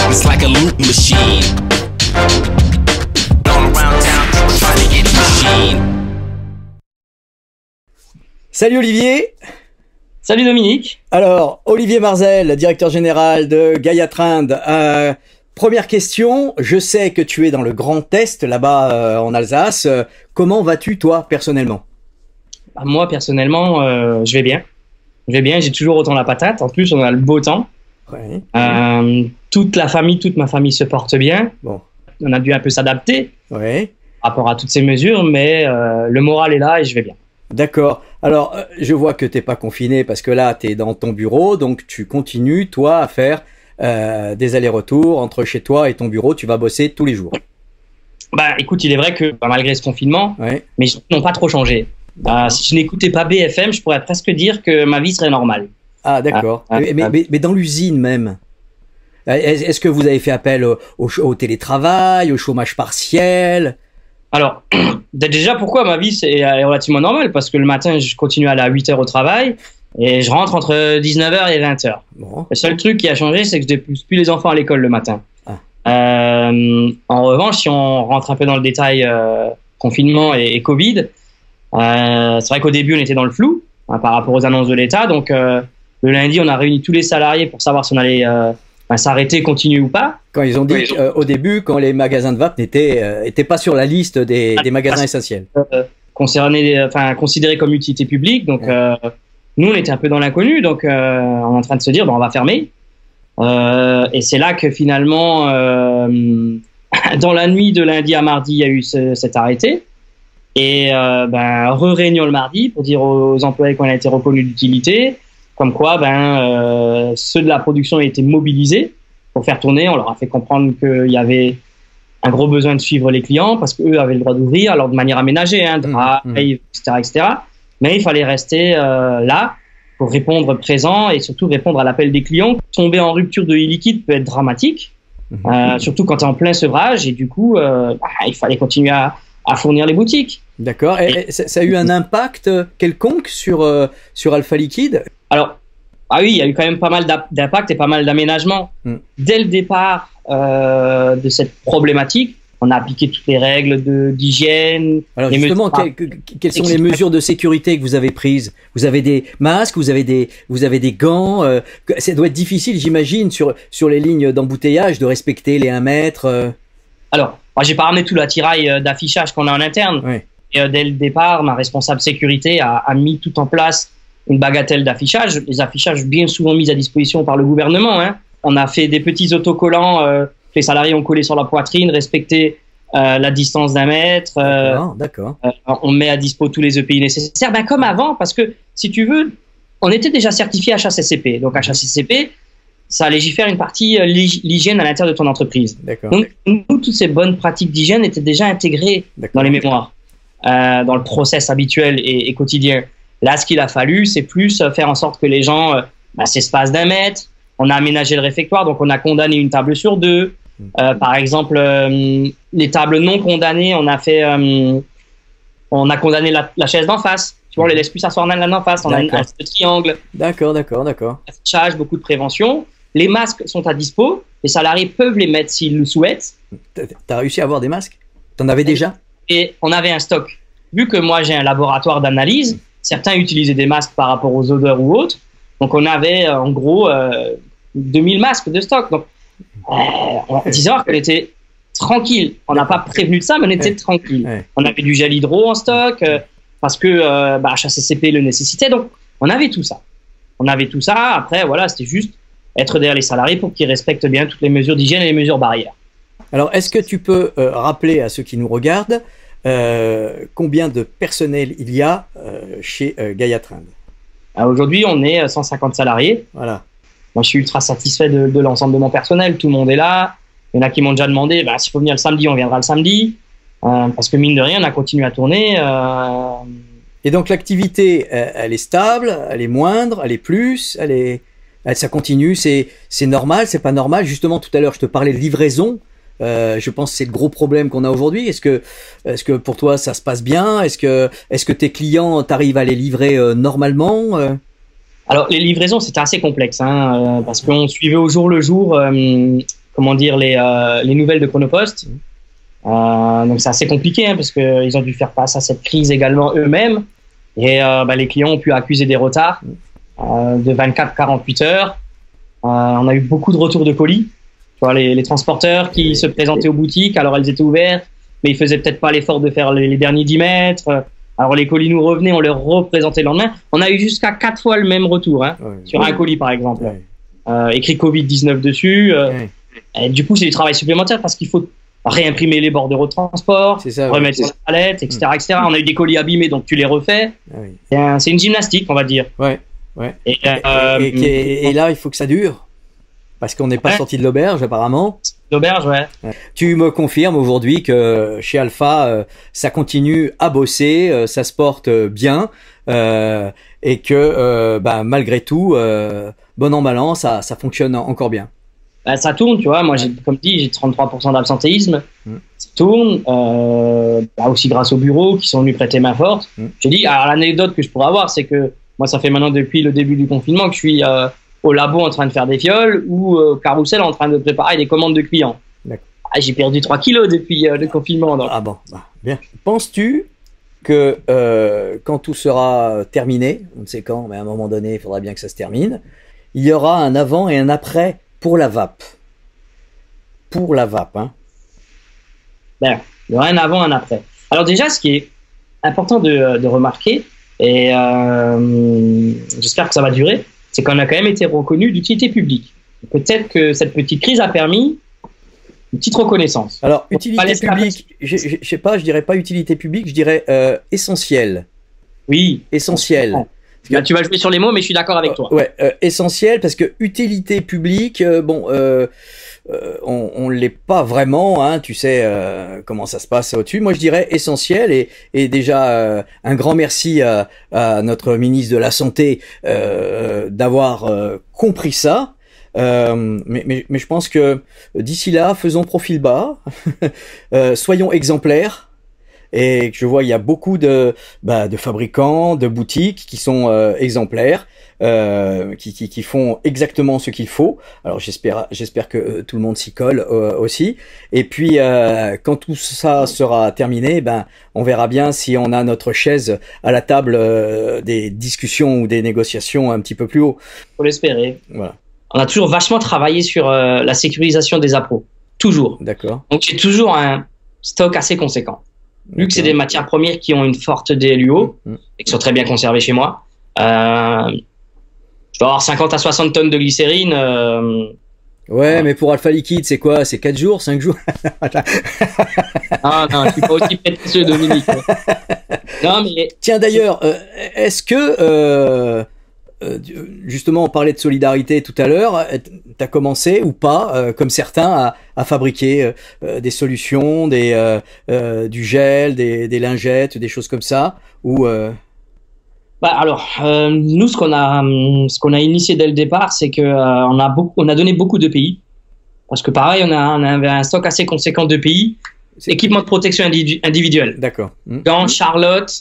It's like a loop machine. All around town, people trying to get machine. Salut Olivier. Salut Dominique. Alors, Olivier Marzel, directeur général de Gaia Trend. Première question, je sais que tu es dans le Grand Est, là-bas en Alsace. Comment vas-tu, toi, personnellement? Moi, personnellement, je vais bien. Je vais bien, j'ai toujours autant la patate. En plus, on a le beau temps. Ouais. Toute ma famille se porte bien. Bon. On a dû un peu s'adapter Ouais. par rapport à toutes ces mesures, mais le moral est là et je vais bien. D'accord. Alors, je vois que t'es pas confiné parce que là, tu es dans ton bureau, donc tu continues, toi, à faire des allers-retours entre chez toi et ton bureau. Tu vas bosser tous les jours. Bah, écoute, il est vrai que malgré ce confinement, Ouais. mes journées n'ont pas trop changé. Si je n'écoutais pas BFM, je pourrais presque dire que ma vie serait normale. Ah, d'accord. Mais dans l'usine même, est-ce que vous avez fait appel au télétravail, au chômage partiel? Alors, déjà, pourquoi ma vie est relativement normale? Parce que le matin, je continue à aller à 8 heures au travail et je rentre entre 19h et 20h. Bon. Le seul truc qui a changé, c'est que je dépose plus les enfants à l'école le matin. En revanche, si on rentre un peu dans le détail confinement et Covid, c'est vrai qu'au début, on était dans le flou par rapport aux annonces de l'État. Donc, le lundi, on a réuni tous les salariés pour savoir si on allait s'arrêter, continuer ou pas. Quand ils ont dit au début, quand les magasins de vape n'étaient pas sur la liste des magasins essentiels. Considérés comme utilité publique. Donc, nous, on était un peu dans l'inconnu. Donc, on est en train de se dire, on va fermer. Et c'est là que finalement, dans la nuit de lundi à mardi, il y a eu cet arrêté. Et réunion le mardi pour dire aux employés qu'on a été reconnus d'utilité, comme quoi ceux de la production ont été mobilisés pour faire tourner. On leur a fait comprendre qu'il y avait un gros besoin de suivre les clients parce qu'eux avaient le droit d'ouvrir, alors de manière aménagée, drive, etc. Mais il fallait rester là pour répondre présent et surtout répondre à l'appel des clients. Tomber en rupture de e-liquide peut être dramatique, surtout quand tu es en plein sevrage et du coup, il fallait continuer à fournir les boutiques. D'accord. Et ça a eu un impact quelconque sur Alpha Liquide? Alors, oui, il y a eu quand même pas mal d'impact et pas mal d'aménagements. Dès le départ de cette problématique, on a appliqué toutes les règles d'hygiène. Alors justement, quelles sont les mesures de sécurité que vous avez prises? Vous avez des masques, vous avez des gants. Ça doit être difficile, j'imagine, sur les lignes d'embouteillage de respecter les 1 mètre. Alors, moi, j'ai pas ramené tout l'attirail d'affichage qu'on a en interne. Oui. Et dès le départ, ma responsable sécurité a mis tout en place une bagatelle d'affichage. Les affichages bien souvent mis à disposition par le gouvernement. On a fait des petits autocollants que les salariés ont collés sur la poitrine, respecter la distance d'1 mètre. D'accord. On met à dispo tous les EPI nécessaires. Comme avant, parce que si tu veux, on était déjà certifié HACCP. Donc HACCP, ça légifère une partie l'hygiène à l'intérieur de ton entreprise. D'accord. Donc, nous, toutes ces bonnes pratiques d'hygiène étaient déjà intégrées dans les mémoires, dans le process habituel et quotidien. Là, ce qu'il a fallu, c'est plus faire en sorte que les gens s'espacent d'1 mètre. On a aménagé le réfectoire, donc on a condamné une table sur 2. Par exemple, les tables non condamnées, on a condamné la chaise d'en face. Tu vois, on les laisse plus s'asseoir l'un en face. On a un triangle. D'accord. Affichage, beaucoup de prévention. Les masques sont à dispo. Les salariés peuvent les mettre s'ils le souhaitent. T'as réussi à avoir des masques? T'en avais déjà? Et on avait un stock. Vu que moi, j'ai un laboratoire d'analyse, certains utilisaient des masques par rapport aux odeurs ou autres. Donc, on avait en gros 2000 masques de stock. Donc, on disait qu'on était tranquille. On n'a pas prévenu de ça, mais on était tranquille. On avait du gel hydro en stock parce que HACCP le nécessitait. Donc, on avait tout ça. Après, voilà, c'était juste être derrière les salariés pour qu'ils respectent bien toutes les mesures d'hygiène et les mesures barrières. Alors, est-ce que tu peux rappeler à ceux qui nous regardent combien de personnel il y a chez Gaia Trend? Aujourd'hui, on est 150 salariés. Voilà. Moi, je suis ultra satisfait de l'ensemble de mon personnel. Tout le monde est là. Il y en a qui m'ont déjà demandé, s'il faut venir le samedi, on viendra le samedi. Parce que mine de rien, on a continué à tourner. Et donc, l'activité, elle est stable, elle est moindre, elle est plus, ça continue, c'est normal, c'est pas normal. Justement, tout à l'heure, je te parlais de livraison. Je pense que c'est le gros problème qu'on a aujourd'hui. Est-ce que pour toi ça se passe bien? Est-ce que tes clients t'arrivent à les livrer normalement? Alors, les livraisons, c'était assez complexe, hein, parce qu'on suivait au jour le jour, comment dire, les nouvelles de Chronopost. Donc, c'est assez compliqué, hein, parce qu'ils ont dû faire face à cette crise également eux-mêmes. Et les clients ont pu accuser des retards de 24-48 heures. On a eu beaucoup de retours de colis. Tu vois, les transporteurs qui se présentaient aux boutiques, alors elles étaient ouvertes, mais ils faisaient peut-être pas l'effort de faire les derniers 10 mètres. Alors les colis nous revenaient, on les représentait le lendemain. On a eu jusqu'à 4 fois le même retour, hein, sur un colis par exemple. Écrit Covid-19 dessus. Et du coup, c'est du travail supplémentaire parce qu'il faut réimprimer les bordereaux de transport, remettre sur la palette, etc., etc. On a eu des colis abîmés, donc tu les refais. C'est une gymnastique, on va dire. Et là, il faut que ça dure. Parce qu'on n'est pas sorti de l'auberge, apparemment. L'auberge, Tu me confirmes aujourd'hui que chez Alpha, ça continue à bosser, ça se porte bien, et que malgré tout, bon an, mal an, ça fonctionne encore bien. Ça tourne, tu vois. Moi, comme dit, j'ai 33% d'absentéisme. Ça tourne, aussi grâce aux bureaux qui sont venus prêter main forte. Je dis, alors l'anecdote que je pourrais avoir, c'est que moi, ça fait maintenant depuis le début du confinement que je suis au labo en train de faire des fioles ou au carrousel en train de préparer des commandes de clients. J'ai perdu 3 kilos depuis le confinement. Donc. Ah bon, bien. Penses-tu que quand tout sera terminé, on ne sait quand, mais à un moment donné, il faudra bien que ça se termine, il y aura un avant et un après pour la vape? Pour la vape, hein. Il y aura un avant et un après. Alors déjà, ce qui est important de remarquer, et j'espère que ça va durer, c'est qu'on a quand même été reconnu d'utilité publique. Peut-être que cette petite crise a permis une petite reconnaissance. Alors, utilité publique, je sais pas, je dirais pas utilité publique, je dirais essentiel. Oui. Essentiel. Là, tu vas jouer sur les mots, mais je suis d'accord avec toi. Essentiel, parce que utilité publique, on l'est pas vraiment, hein, tu sais comment ça se passe au-dessus. Moi, je dirais essentiel, et déjà un grand merci à notre ministre de la Santé d'avoir compris ça. Mais je pense que d'ici là, faisons profil bas, soyons exemplaires. Et je vois, il y a beaucoup de fabricants, de boutiques qui sont exemplaires, qui font exactement ce qu'il faut. Alors j'espère que tout le monde s'y colle aussi. Et puis quand tout ça sera terminé, on verra bien si on a notre chaise à la table des discussions ou des négociations un petit peu plus haut. Faut l'espérer. Voilà. On a toujours vachement travaillé sur la sécurisation des appros. Toujours. D'accord. Donc j'ai toujours un stock assez conséquent. Vu que c'est des matières premières qui ont une forte DLUO et qui sont très bien conservées chez moi, je dois avoir 50 à 60 tonnes de glycérine. Mais pour Alpha Liquide, c'est quoi? C'est 4 jours, 5 jours? Non, je suis pas aussi prétentieux, Dominique. Non, mais... Tiens, d'ailleurs, est-ce que... justement, on parlait de solidarité tout à l'heure. T'as commencé ou pas, comme certains, à fabriquer des solutions, du gel, des lingettes, des choses comme ça, ou nous, ce qu'on a initié dès le départ, c'est que on a donné beaucoup de pays, parce que pareil, on avait un stock assez conséquent de pays. Équipement de protection individuelle. D'accord. Gants, Charlotte,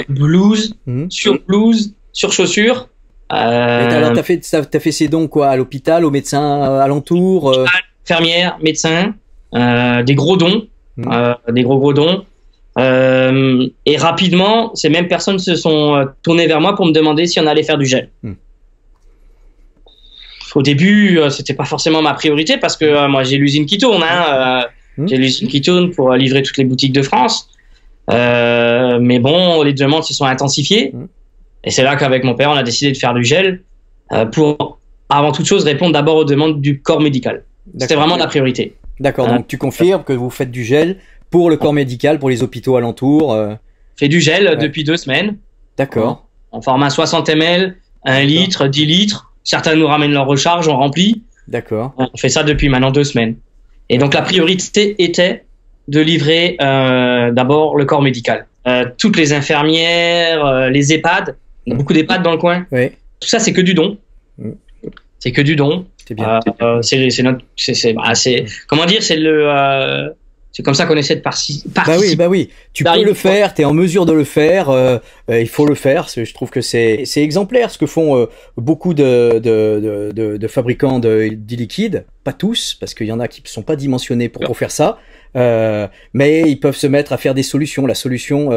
blouse, sur blouse, sur chaussures. Alors, t'as fait ces dons quoi, à l'hôpital, aux médecins alentours, infirmières, médecins, des gros dons, des gros dons. Et rapidement, ces mêmes personnes se sont tournées vers moi pour me demander si on allait faire du gel. Au début, c'était pas forcément ma priorité parce que moi j'ai l'usine qui tourne, j'ai l'usine qui tourne pour livrer toutes les boutiques de France. Mais bon, les demandes se sont intensifiées. Et c'est là qu'avec mon père, on a décidé de faire du gel pour, avant toute chose, répondre d'abord aux demandes du corps médical. C'était vraiment la priorité. D'accord, donc tu confirmes que vous faites du gel pour le corps médical, pour les hôpitaux alentours. Fait du gel depuis 2 semaines. D'accord. En format 60 ml, 1 litre, 10 litres. Certains nous ramènent leur recharge, on remplit. D'accord. On fait ça depuis maintenant 2 semaines. Et donc la priorité était de livrer d'abord le corps médical. Toutes les infirmières, les EHPAD, il y a beaucoup d'EHPAD dans le coin. Oui. Tout ça, c'est que du don. C'est que du don. C'est bien. Comment dire, c'est C'est comme ça qu'on essaie de participer. Bah oui, tu peux le faire, tu es en mesure de le faire, il faut le faire. Je trouve que c'est exemplaire ce que font beaucoup de fabricants d'e-liquide, pas tous, parce qu'il y en a qui ne sont pas dimensionnés pour faire ça, mais ils peuvent se mettre à faire des solutions. La solution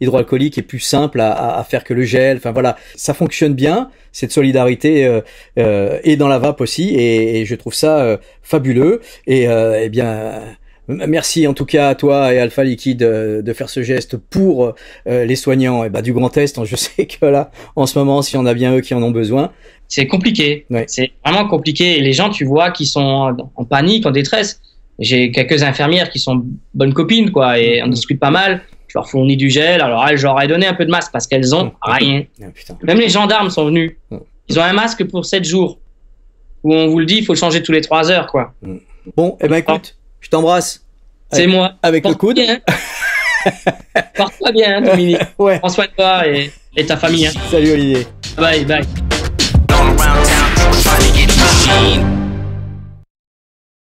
hydroalcoolique est plus simple à faire que le gel, enfin voilà, ça fonctionne bien, cette solidarité est dans la vape aussi, et je trouve ça fabuleux, et eh bien... Merci en tout cas à toi et Alpha Liquide de faire ce geste pour les soignants du Grand Est. Je sais que là, en ce moment, s'il y en a bien eux qui en ont besoin. C'est compliqué. Ouais. C'est vraiment compliqué. Et les gens, tu vois, qui sont en panique, en détresse. J'ai quelques infirmières qui sont bonnes copines, quoi, et on discute pas mal. Je leur fournis du gel. Alors, je leur ai donné un peu de masque parce qu'elles ont rien. Même les gendarmes sont venus. Ils ont un masque pour 7 jours. Où on vous le dit, il faut le changer tous les 3 heures, quoi. Bon, écoute. Je t'embrasse. C'est moi. Avec le coude. Porte-toi bien, Dominique. Ouais. Prends soin de toi et ta famille. Hein. Salut Olivier. Bye, bye.